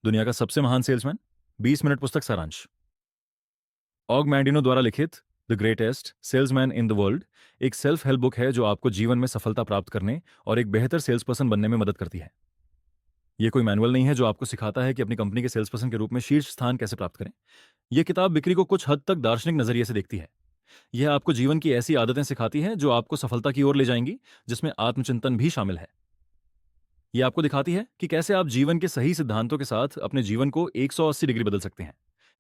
दुनिया का सबसे महान सेल्समैन 20 मिनट पुस्तक सारांश। ऑग मैंडिनो द्वारा लिखित the greatest salesman in the world एक सेल्फ हेल्प बुक है जो आपको जीवन में सफलता प्राप्त करने और एक बेहतर सेल्स पर्सन बनने में मदद करती है। यह कोई मैनुअल नहीं है जो आपको सिखाता है कि अपनी कंपनी के सेल्स पर्सन के रूप में शीर्ष स्थान कैसे प्राप्त करें। यह किताब बिक्री को कुछ हद तक दार्शनिक नजरिए से देखती है। यह आपको जीवन की ऐसी आदतें सिखाती है जो आपको सफलता की ओर ले जाएंगी, जिसमें आत्मचिंतन भी शामिल है। यह आपको दिखाती है कि कैसे आप जीवन के सही सिद्धांतों के साथ अपने जीवन को 180 डिग्री बदल सकते हैं।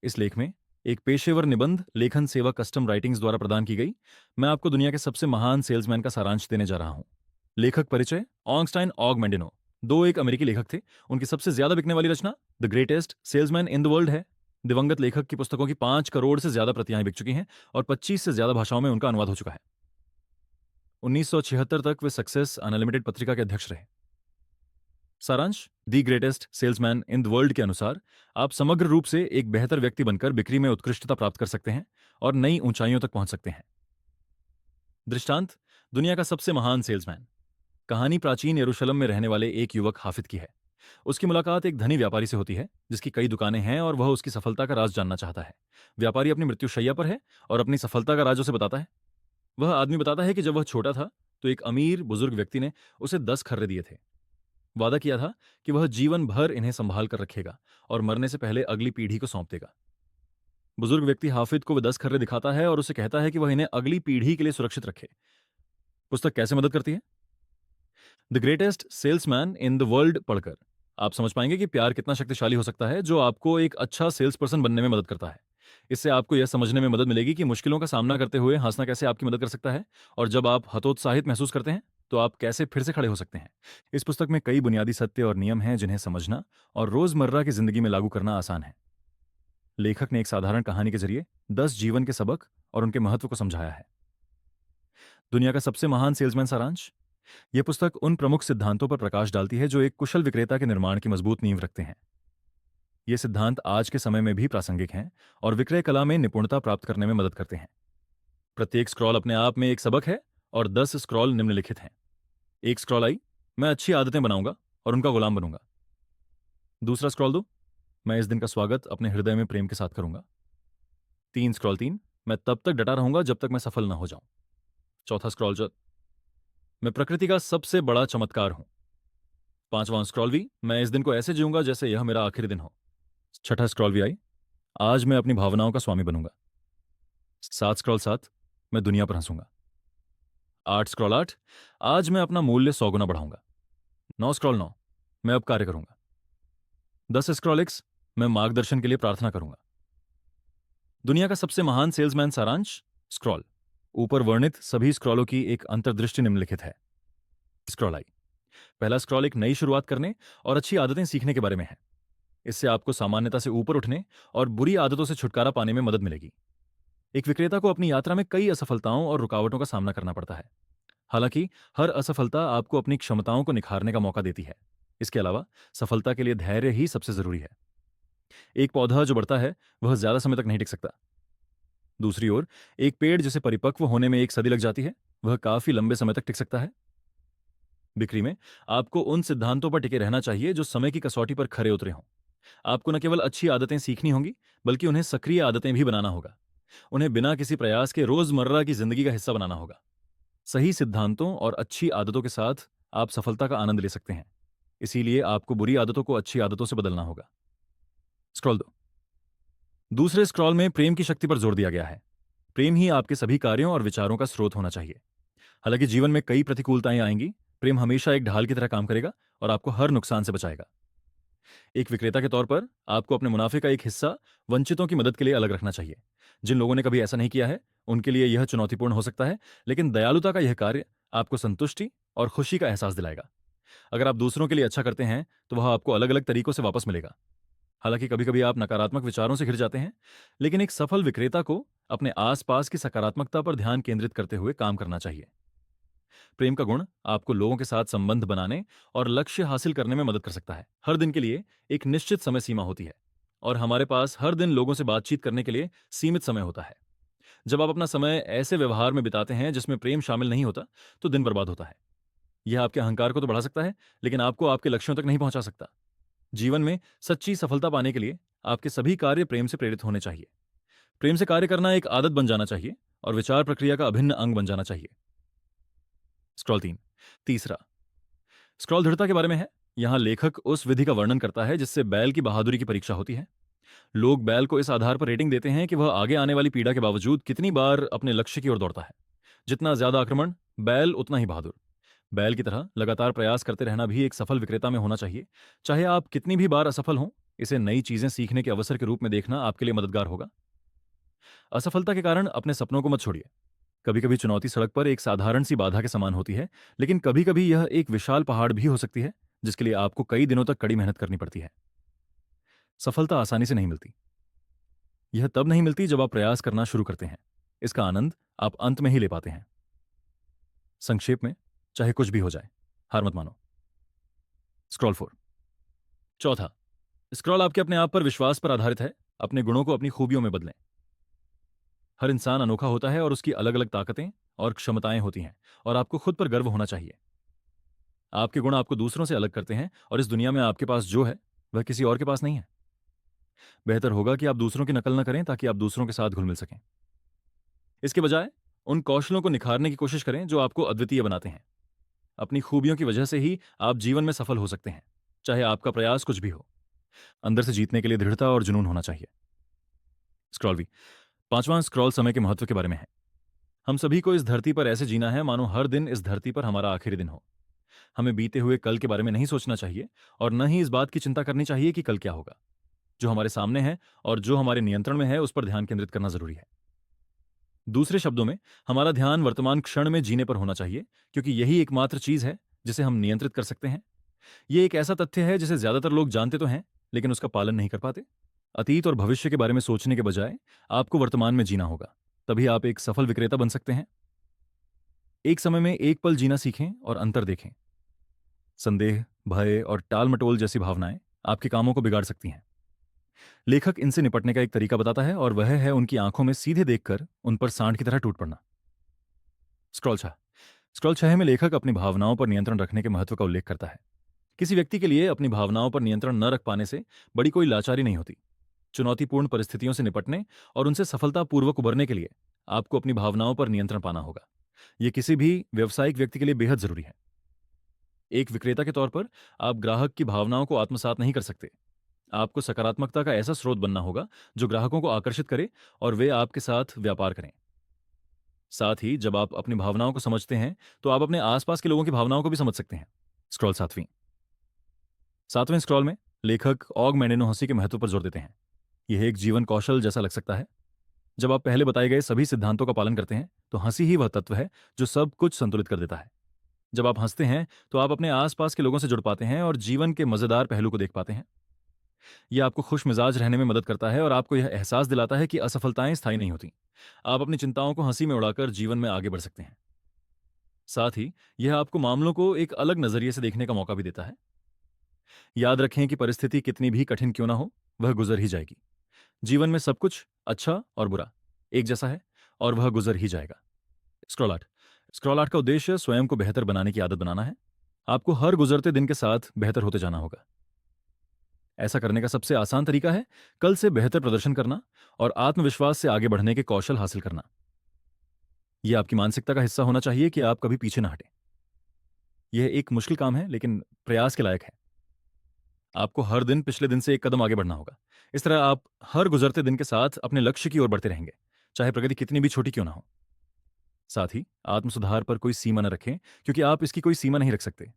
इस लेख में एक पेशेवर निबंध लेखन सेवा कस्टम राइटिंग्स द्वारा प्रदान की गई मैं आपको दुनिया के सबसे महान सेल्समैन का सारांश देने जा रहा हूं। लेखक परिचय। ऑगस्टाइन ऑग मैंडिनो दो एक अमेरिकी लेखक थे। उनकी सबसे ज्यादा बिकने वाली रचना the greatest salesman in the world है। दिवंगत लेखक की पुस्तकों की 5 करोड़ से ज्यादा प्रतियां बिक चुकी हैं और 25 से ज्यादा भाषाओं में उनका अनुवाद हो चुका है। 1976 तक वे सक्सेस अनलिमिटेड पत्रिका के अध्यक्ष रहे। सारांश। The greatest salesman in the world के अनुसार आप समग्र रूप से एक बेहतर व्यक्ति बनकर बिक्री में उत्कृष्टता प्राप्त कर सकते हैं और नई ऊंचाइयों तक पहुंच सकते हैं। दृष्टांत। दुनिया का सबसे महान सेल्समैन। कहानी प्राचीन यरूशलेम में रहने वाले एक युवक हाफिद की है। उसकी मुलाकात एक धनी व्यापारी से होती है जिसकी कई दुकानें हैं और वह उसकी सफलता का राज जानना चाहता है। व्यापारी अपनी मृत्युशैया पर है और अपनी सफलता का राज उसे बताता है। वह आदमी बताता है कि जब वह छोटा था तो एक अमीर बुजुर्ग व्यक्ति ने उसे 10 खर्रे दिए थे। वादा किया था कि वह जीवन भर इन्हें संभाल कर रखेगा और मरने से पहले अगली पीढ़ी को सौंप देगा। बुजुर्ग व्यक्ति हाफिद को वह 10 खर्रे दिखाता है और उसे कहता है कि वह इन्हें अगली पीढ़ी के लिए सुरक्षित रखे। पुस्तक कैसे मदद करती है? The greatest salesman in the world पढ़कर आप समझ पाएंगे कि प्यार कितना शक्तिशाली हो सकता है, जो आपको एक अच्छा सेल्स पर्सन बनने में मदद करता है। इससे आपको यह समझने में मदद मिलेगी कि मुश्किलों का सामना करते हुए हंसना कैसे आपकी मदद कर सकता है, और जब आप हतोत्साहित महसूस करते हैं तो आप कैसे फिर से खड़े हो सकते हैं। इस पुस्तक में कई बुनियादी सत्य और नियम हैं जिन्हें समझना और रोजमर्रा की जिंदगी में लागू करना आसान है। लेखक ने एक साधारण कहानी के जरिए 10 जीवन के सबक और उनके महत्व को समझाया है। दुनिया का सबसे महान सेल्समैन सारांश। यह पुस्तक उन प्रमुख सिद्धांतों पर प्रकाश डालती है जो एक कुशल विक्रेता के निर्माण की मजबूत नींव रखते हैं। ये सिद्धांत आज के समय में भी प्रासंगिक हैं और विक्रय कला में निपुणता प्राप्त करने में मदद करते हैं। प्रत्येक स्क्रॉल अपने आप में एक सबक है और 10 स्क्रॉल निम्नलिखित हैं। एक स्क्रॉल आई, मैं अच्छी आदतें बनाऊंगा और उनका गुलाम बनूंगा। दूसरा स्क्रॉल दो, मैं इस दिन का स्वागत अपने हृदय में प्रेम के साथ करूंगा। 3 मैं तब तक डटा रहूंगा जब तक मैं सफल ना हो जाऊं। चौथा स्क्रॉल जो मैं प्रकृति का सबसे बड़ा चमत्कार हूं। 5वां स्क्रॉल भी, मैं इस दिन को ऐसे जीऊंगा जैसे यह मेरा आखिरी दिन हो। छठा स्क्रॉल भी आई, आज मैं अपनी भावनाओं का स्वामी बनूंगा। 7 मैं दुनिया पर हंसूंगा। 8 आज मैं अपना मूल्य 100 गुना बढ़ाऊंगा। 9 मैं अब कार्य करूंगा। 10 मैं मार्गदर्शन के लिए प्रार्थना करूंगा। दुनिया का सबसे महान सेल्समैन सारांश। स्क्रॉल। ऊपर वर्णित सभी स्क्रॉलों की एक अंतर्दृष्टि निम्नलिखित है। स्क्रॉल आई, पहला स्क्रॉल एक नई शुरुआत करने और अच्छी आदतें सीखने के बारे में है। इससे आपको सामान्यता से ऊपर उठने और बुरी आदतों से छुटकारा पाने में मदद मिलेगी। एक विक्रेता को अपनी यात्रा में कई असफलताओं और रुकावटों का सामना करना पड़ता है। हालांकि हर असफलता आपको अपनी क्षमताओं को निखारने का मौका देती है। इसके अलावा सफलता के लिए धैर्य ही सबसे जरूरी है। एक पौधा जो बढ़ता है वह ज्यादा समय तक नहीं टिक सकता। दूसरी ओर एक पेड़ जिसे परिपक्व होने में 1 सदी लग जाती है, वह काफी लंबे समय तक टिक सकता है। बिक्री में आपको उन सिद्धांतों पर टिके रहना चाहिए जो समय की कसौटी पर खरे उतरे हों। आपको न केवल अच्छी आदतें सीखनी होंगी, बल्कि उन्हें सक्रिय आदतें भी बनाना होगा। उन्हें बिना किसी प्रयास के रोजमर्रा की जिंदगी का हिस्सा बनाना होगा। सही सिद्धांतों और अच्छी आदतों के साथ आप सफलता का आनंद ले सकते हैं। इसीलिए आपको बुरी आदतों को अच्छी आदतों से बदलना होगा। स्क्रॉल दो। दूसरे स्क्रॉल में प्रेम की शक्ति पर जोर दिया गया है। प्रेम ही आपके सभी कार्यों और विचारों का स्रोत होना चाहिए। हालांकि जीवन में कई प्रतिकूलताएं आएंगी, प्रेम हमेशा एक ढाल की तरह काम करेगा और आपको हर नुकसान से बचाएगा। एक विक्रेता के तौर पर आपको अपने मुनाफे का एक हिस्सा वंचितों की मदद के लिए अलग रखना चाहिए। जिन लोगों ने कभी ऐसा नहीं किया है उनके लिए यह चुनौतीपूर्ण हो सकता है, लेकिन दयालुता का यह कार्य आपको संतुष्टि और खुशी का एहसास दिलाएगा। अगर आप दूसरों के लिए अच्छा करते हैं तो वह आपको अलग अलग तरीकों से वापस मिलेगा। हालांकि कभी कभी आप नकारात्मक विचारों से घिर जाते हैं, लेकिन एक सफल विक्रेता को अपने आसपास की सकारात्मकता पर ध्यान केंद्रित करते हुए काम करना चाहिए। प्रेम का गुण आपको लोगों के साथ संबंध बनाने और लक्ष्य हासिल करने में मदद कर सकता है। हर दिन के लिए एक निश्चित समय सीमा होती है और हमारे पास हर दिन लोगों से बातचीत करने के लिए सीमित समय होता है। जब आप अपना समय ऐसे व्यवहार में बिताते हैं जिसमें प्रेम शामिल नहीं होता, तो दिन बर्बाद होता है। यह आपके अहंकार को तो बढ़ा सकता है, लेकिन आपको आपके लक्ष्यों तक नहीं पहुंचा सकता। जीवन में सच्ची सफलता पाने के लिए आपके सभी कार्य प्रेम से प्रेरित होने चाहिए। प्रेम से कार्य करना एक आदत बन जाना चाहिए और विचार प्रक्रिया का अभिन्न अंग बन जाना चाहिए। स्क्रॉल 3। तीसरा, स्क्रॉल दृढ़ता के बारे में है। यहां लेखक उस विधि का वर्णन करता है जिससे बैल की बहादुरी की परीक्षा होती है। लोग बैल को इस आधार पर रेटिंग देते हैं कि वह आगे आने वाली पीड़ा के बावजूद कितनी बार अपने लक्ष्य की ओर दौड़ता है। जितना ज्यादा आक्रमण, बैल उतना ही बहादुर। बैल की तरह लगातार प्रयास करते रहना भी एक सफल विक्रेता में होना चाहिए। चाहे आप कितनी भी बार असफल हों, इसे नई चीजें सीखने के अवसर के रूप में देखना आपके लिए मददगार होगा। असफलता के कारण अपने सपनों को मत छोड़िए। कभी कभी चुनौती सड़क पर एक साधारण सी बाधा के समान होती है, लेकिन कभी कभी यह एक विशाल पहाड़ भी हो सकती है जिसके लिए आपको कई दिनों तक कड़ी मेहनत करनी पड़ती है। सफलता आसानी से नहीं मिलती। यह तब नहीं मिलती जब आप प्रयास करना शुरू करते हैं। इसका आनंद आप अंत में ही ले पाते हैं। संक्षेप में, चाहे कुछ भी हो जाए, हार मत मानो। स्क्रॉल 4। चौथा, स्क्रॉल आपके अपने आप पर विश्वास पर आधारित है। अपने गुणों को अपनी खूबियों में बदलें। हर इंसान अनोखा होता है और उसकी अलग अलग ताकतें और क्षमताएं होती हैं, और आपको खुद पर गर्व होना चाहिए। आपके गुण आपको दूसरों से अलग करते हैं, और इस दुनिया में आपके पास जो है वह किसी और के पास नहीं है। बेहतर होगा कि आप दूसरों की नकल न करें ताकि आप दूसरों के साथ घुल मिल सकें। इसके बजाय उन कौशलों को निखारने की कोशिश करें जो आपको अद्वितीय बनाते हैं। अपनी खूबियों की वजह से ही आप जीवन में सफल हो सकते हैं, चाहे आपका प्रयास कुछ भी हो। अंदर से जीतने के लिए दृढ़ता और जुनून होना चाहिए। स्क्रॉल भी। पांचवां, स्क्रॉल समय के महत्व के बारे में है। हम सभी को इस धरती पर ऐसे जीना है मानो हर दिन इस धरती पर हमारा आखिरी दिन हो। हमें बीते हुए कल के बारे में नहीं सोचना चाहिए, और न ही इस बात की चिंता करनी चाहिए कि कल क्या होगा। जो हमारे सामने है और जो हमारे नियंत्रण में है उस पर ध्यान केंद्रित करना जरूरी है। दूसरे शब्दों में, हमारा ध्यान वर्तमान क्षण में जीने पर होना चाहिए, क्योंकि यही एकमात्र चीज है जिसे हम नियंत्रित कर सकते हैं। यह एक ऐसा तथ्य है जिसे ज्यादातर लोग जानते तो हैं, लेकिन उसका पालन नहीं कर पाते। अतीत और भविष्य के बारे में सोचने के बजाय आपको वर्तमान में जीना होगा, तभी आप एक सफल विक्रेता बन सकते हैं। एक समय में एक पल जीना सीखें और अंतर देखें। संदेह, भय और टाल मटोल जैसी भावनाएं आपके कामों को बिगाड़ सकती हैं। लेखक इनसे निपटने का एक तरीका बताता है, और वह है उनकी आंखों में सीधे देखकर उन पर सांड की तरह टूट पड़ना। स्क्रॉल 6। स्क्रॉल 6 में लेखक अपनी भावनाओं पर नियंत्रण रखने के महत्व का उल्लेख करता है। किसी व्यक्ति के लिए अपनी भावनाओं पर नियंत्रण न रख पाने से बड़ी कोई लाचारी नहीं होती। चुनौतीपूर्ण परिस्थितियों से निपटने और उनसे सफलतापूर्वक उबरने के लिए आपको अपनी भावनाओं पर नियंत्रण पाना होगा। यह किसी भी व्यावसायिक व्यक्ति के लिए बेहद जरूरी है। एक विक्रेता के तौर पर आप ग्राहक की भावनाओं को आत्मसात नहीं कर सकते। आपको सकारात्मकता का ऐसा स्रोत बनना होगा जो ग्राहकों को आकर्षित करे और वे आपके साथ व्यापार करें। साथ ही जब आप अपनी भावनाओं को समझते हैं तो आप अपने आसपास के लोगों की भावनाओं को भी समझ सकते हैं। स्क्रॉल 7वीं। 7वें स्क्रॉल में लेखक ऑगमेंडिनो हंसी के महत्व पर जोर देते हैं। यह एक जीवन कौशल जैसा लग सकता है। जब आप पहले बताए गए सभी सिद्धांतों का पालन करते हैं तो हंसी ही वह तत्व है जो सब कुछ संतुलित कर देता है। जब आप हंसते हैं तो आप अपने आसपास के लोगों से जुड़ पाते हैं और जीवन के मजेदार पहलू को देख पाते हैं। यह आपको खुश मिजाज रहने में मदद करता है और आपको यह एहसास दिलाता है कि असफलताएं स्थायी नहीं होती। आप अपनी चिंताओं को हंसी में उड़ाकर जीवन में आगे बढ़ सकते हैं। साथ ही यह आपको मामलों को एक अलग नजरिए से देखने का मौका भी देता है। याद रखें कि परिस्थिति कितनी भी कठिन क्यों ना हो, वह गुजर ही जाएगी। जीवन में सब कुछ अच्छा और बुरा एक जैसा है, और वह गुजर ही जाएगा। स्क्रॉल 8। स्क्रॉल 8 का उद्देश्य स्वयं को बेहतर बनाने की आदत बनाना है। आपको हर गुजरते दिन के साथ बेहतर होते जाना होगा। ऐसा करने का सबसे आसान तरीका है कल से बेहतर प्रदर्शन करना और आत्मविश्वास से आगे बढ़ने के कौशल हासिल करना। यह आपकी मानसिकता का हिस्सा होना चाहिए कि आप कभी पीछे ना हटें। यह एक मुश्किल काम है, लेकिन प्रयास के लायक है। आपको हर दिन पिछले दिन से एक कदम आगे बढ़ना होगा। इस तरह आप हर गुजरते दिन के साथ अपने लक्ष्य की ओर बढ़ते रहेंगे, चाहे प्रगति कितनी भी छोटी क्यों ना हो। साथ ही आत्म सुधार पर कोई सीमा न रखें, क्योंकि आप इसकी कोई सीमा नहीं रख सकते।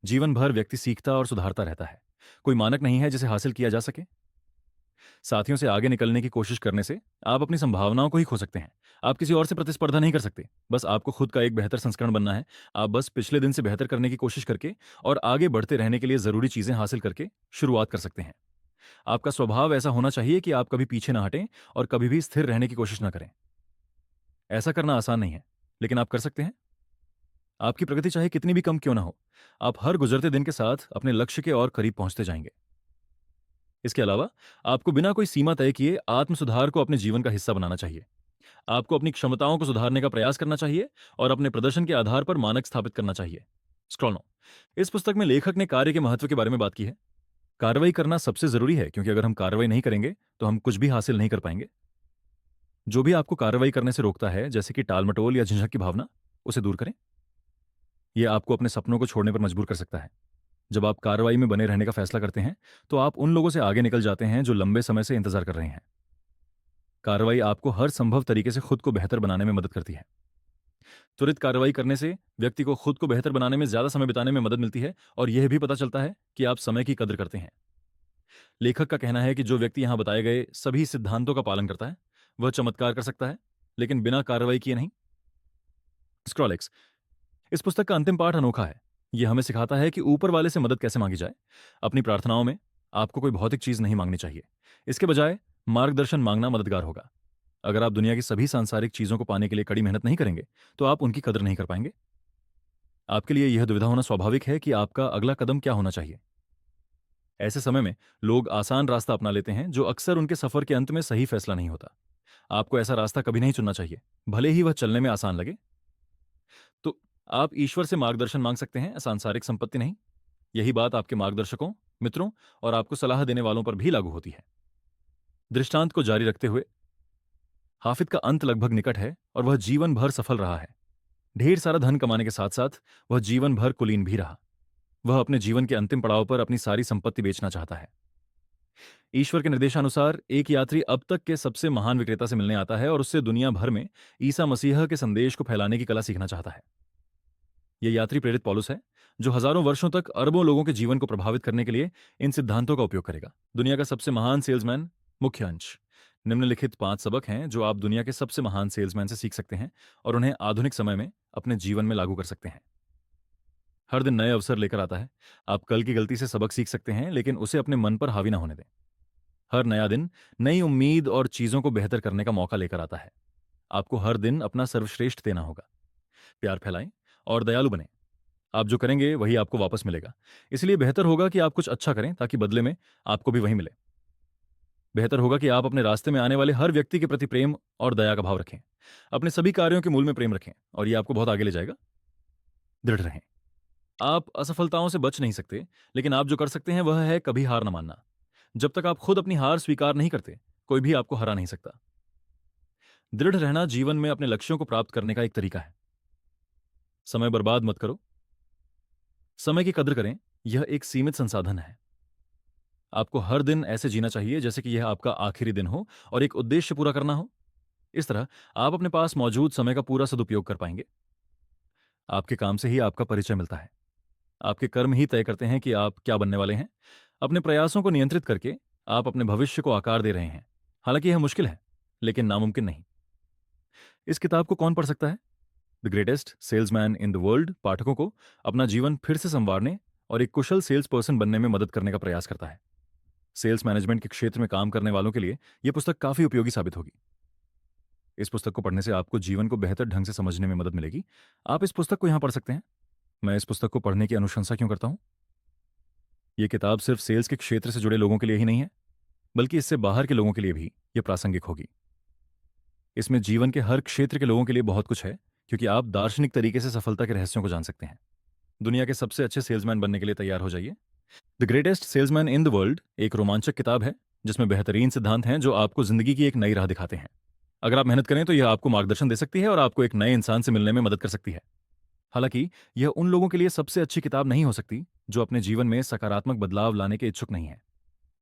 जीवन भर व्यक्ति सीखता और सुधारता रहता है। कोई मानक नहीं है जिसे हासिल किया जा सके। साथियों से आगे निकलने की कोशिश करने से आप अपनी संभावनाओं को ही खो सकते हैं। आप किसी और से प्रतिस्पर्धा नहीं कर सकते। बस आपको खुद का एक बेहतर संस्करण बनना है। आप बस पिछले दिन से बेहतर करने की कोशिश करके और आगे बढ़ते रहने के लिए जरूरी चीजें हासिल करके शुरुआत कर सकते हैं। आपका स्वभाव ऐसा होना चाहिए कि आप कभी पीछे ना हटें और कभी भी स्थिर रहने की कोशिश ना करें। ऐसा करना आसान नहीं है, लेकिन आप कर सकते हैं। आपकी प्रगति चाहे कितनी भी कम क्यों ना हो, आप हर गुजरते दिन के साथ अपने लक्ष्य के और करीब पहुंचते जाएंगे। इसके अलावा आपको बिना कोई सीमा तय किए आत्म सुधार को अपने जीवन का हिस्सा बनाना चाहिए। आपको अपनी क्षमताओं को सुधारने का प्रयास करना चाहिए और अपने प्रदर्शन के आधार पर मानक स्थापित करना चाहिए। स्क्रॉल 9। इस पुस्तक में लेखक ने कार्य के महत्व के बारे में बात की है। कार्रवाई करना सबसे जरूरी है, क्योंकि अगर हम कार्रवाई नहीं करेंगे तो हम कुछ भी हासिल नहीं कर पाएंगे। जो भी आपको कार्रवाई करने से रोकता है, जैसे कि टाल-मटोल या झिझक की भावना, उसे दूर करें। यह आपको अपने सपनों को छोड़ने पर मजबूर कर सकता है। जब आप कार्रवाई में बने रहने का फैसला करते हैं, तो आप उन लोगों से आगे निकल जाते हैं जो लंबे समय से इंतजार कर रहे हैं। कार्रवाई आपको हर संभव तरीके से खुद को बेहतर बनाने में मदद करती है। त्वरित कार्रवाई करने से व्यक्ति को खुद को बेहतर बनाने में ज्यादा समय बिताने में मदद मिलती है, और यह भी पता चलता है कि आप समय की कदर करते हैं। लेखक का कहना है कि जो व्यक्ति यहां बताए गए सभी सिद्धांतों का पालन करता है, वह चमत्कार कर सकता है, लेकिन बिना कार्रवाई किए नहीं। स्क्रॉलेक्स। इस पुस्तक का अंतिम पाठ अनोखा है। यह हमें सिखाता है कि ऊपर वाले से मदद कैसे मांगी जाए। अपनी प्रार्थनाओं में आपको कोई भौतिक चीज नहीं मांगनी चाहिए। इसके बजाय मार्गदर्शन मांगना मददगार होगा। अगर आप दुनिया की सभी सांसारिक चीजों को पाने के लिए कड़ी मेहनत नहीं करेंगे, तो आप उनकी कदर नहीं कर पाएंगे। आपके लिए यह दुविधा होना स्वाभाविक है कि आपका अगला कदम क्या होना चाहिए। ऐसे समय में लोग आसान रास्ता अपना लेते हैं, जो अक्सर उनके सफर के अंत में सही फैसला नहीं होता। आपको ऐसा रास्ता कभी नहीं चुनना चाहिए, भले ही वह चलने में आसान लगे। तो आप ईश्वर से मार्गदर्शन मांग सकते हैं, सांसारिक संपत्ति नहीं। यही बात आपके मार्गदर्शकों, मित्रों और आपको सलाह देने वालों पर भी लागू होती है। दृष्टांत को जारी रखते हुए, हाफिद का अंत लगभग निकट है और वह जीवन भर सफल रहा है। ढेर सारा धन कमाने के साथ साथ वह जीवन भर कुलीन भी रहा। वह अपने जीवन के अंतिम पड़ाव पर अपनी सारी संपत्ति बेचना चाहता है। ईश्वर के निर्देशानुसार एक यात्री अब तक के सबसे महान विक्रेता से मिलने आता है और उससे दुनिया भर में ईसा मसीह के संदेश को फैलाने की कला सीखना चाहता है। यह यात्री प्रेरित पौलुस है, जो हजारों वर्षों तक अरबों लोगों के जीवन को प्रभावित करने के लिए इन सिद्धांतों का उपयोग करेगा। दुनिया का सबसे महान सेल्समैन। मुख्य अंश। निम्नलिखित 5 सबक हैं जो आप दुनिया के सबसे महान सेल्समैन से सीख सकते हैं और उन्हें आधुनिक समय में अपने जीवन में लागू कर सकते हैं। हर दिन नए अवसर लेकर आता है। आप कल की गलती से सबक सीख सकते हैं, लेकिन उसे अपने मन पर हावी ना होने दें। हर नया दिन नई उम्मीद और चीजों को बेहतर करने का मौका लेकर आता है। आपको हर दिन अपना सर्वश्रेष्ठ देना होगा। प्यार फैलाएं और दयालु बनें। आप जो करेंगे वही आपको वापस मिलेगा। इसलिए बेहतर होगा कि आप कुछ अच्छा करें, ताकि बदले में आपको भी वही मिले। बेहतर होगा कि आप अपने रास्ते में आने वाले हर व्यक्ति के प्रति प्रेम और दया का भाव रखें। अपने सभी कार्यों के मूल में प्रेम रखें, और यह आपको बहुत आगे ले जाएगा। दृढ़ रहें। आप असफलताओं से बच नहीं सकते, लेकिन आप जो कर सकते हैं वह है कभी हार न मानना। जब तक आप खुद अपनी हार स्वीकार नहीं करते, कोई भी आपको हरा नहीं सकता। दृढ़ रहना जीवन में अपने लक्ष्यों को प्राप्त करने का एक तरीका है। समय बर्बाद मत करो। समय की कदर करें। यह एक सीमित संसाधन है। आपको हर दिन ऐसे जीना चाहिए जैसे कि यह आपका आखिरी दिन हो और एक उद्देश्य पूरा करना हो। इस तरह आप अपने पास मौजूद समय का पूरा सदुपयोग कर पाएंगे। आपके काम से ही आपका परिचय मिलता है। आपके कर्म ही तय करते हैं कि आप क्या बनने वाले हैं। अपने प्रयासों को नियंत्रित करके आप अपने भविष्य को आकार दे रहे हैं। हालांकि यह मुश्किल है, लेकिन नामुमकिन नहीं। इस किताब को कौन पढ़ सकता है? The greatest salesman in the world पाठकों को अपना जीवन फिर से संवारने और एक कुशल सेल्स पर्सन बनने में मदद करने का प्रयास करता है। सेल्स मैनेजमेंट के क्षेत्र में काम करने वालों के लिए यह पुस्तक काफी उपयोगी साबित होगी। इस पुस्तक को पढ़ने से आपको जीवन को बेहतर ढंग से समझने में मदद मिलेगी। आप इस पुस्तक को यहां पढ़ सकते हैं। मैं इस पुस्तक को पढ़ने की अनुशंसा क्यों करता हूं? यह किताब सिर्फ सेल्स के क्षेत्र से जुड़े लोगों के लिए ही नहीं है, बल्कि इससे बाहर के लोगों के लिए भी यह प्रासंगिक होगी। इसमें जीवन के हर क्षेत्र के लोगों के लिए बहुत कुछ है, क्योंकि आप दार्शनिक तरीके से सफलता के रहस्यों को जान सकते हैं। दुनिया के सबसे अच्छे सेल्समैन बनने के लिए तैयार हो जाइए। The greatest salesman in the world एक रोमांचक किताब है, जिसमें बेहतरीन सिद्धांत हैं जो आपको जिंदगी की एक नई राह दिखाते हैं। अगर आप मेहनत करें तो यह आपको मार्गदर्शन दे सकती है और आपको एक नए इंसान से मिलने में मदद कर सकती है। हालांकि यह उन लोगों के लिए सबसे अच्छी किताब नहीं हो सकती जो अपने जीवन में सकारात्मक बदलाव लाने के इच्छुक नहीं हैं।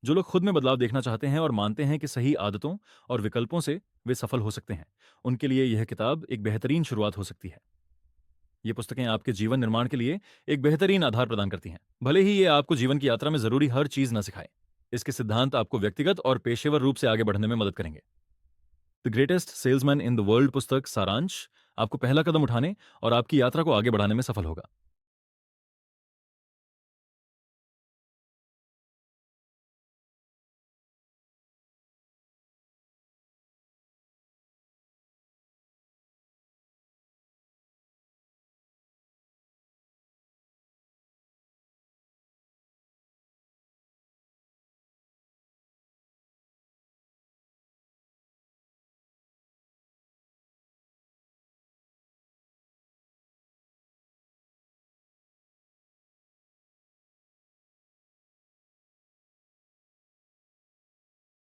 जो लोग खुद में बदलाव देखना चाहते हैं और मानते हैं कि सही आदतों और विकल्पों से वे सफल हो सकते हैं, उनके लिए यह किताब एक बेहतरीन शुरुआत हो सकती है। ये पुस्तकें आपके जीवन निर्माण के लिए एक बेहतरीन आधार प्रदान करती हैं, भले ही ये आपको जीवन की यात्रा में जरूरी हर चीज न सिखाए। इसके सिद्धांत आपको व्यक्तिगत और पेशेवर रूप से आगे बढ़ने में मदद करेंगे। The greatest salesman in the world पुस्तक सारांश आपको पहला कदम उठाने और आपकी यात्रा को आगे बढ़ाने में सफल होगा।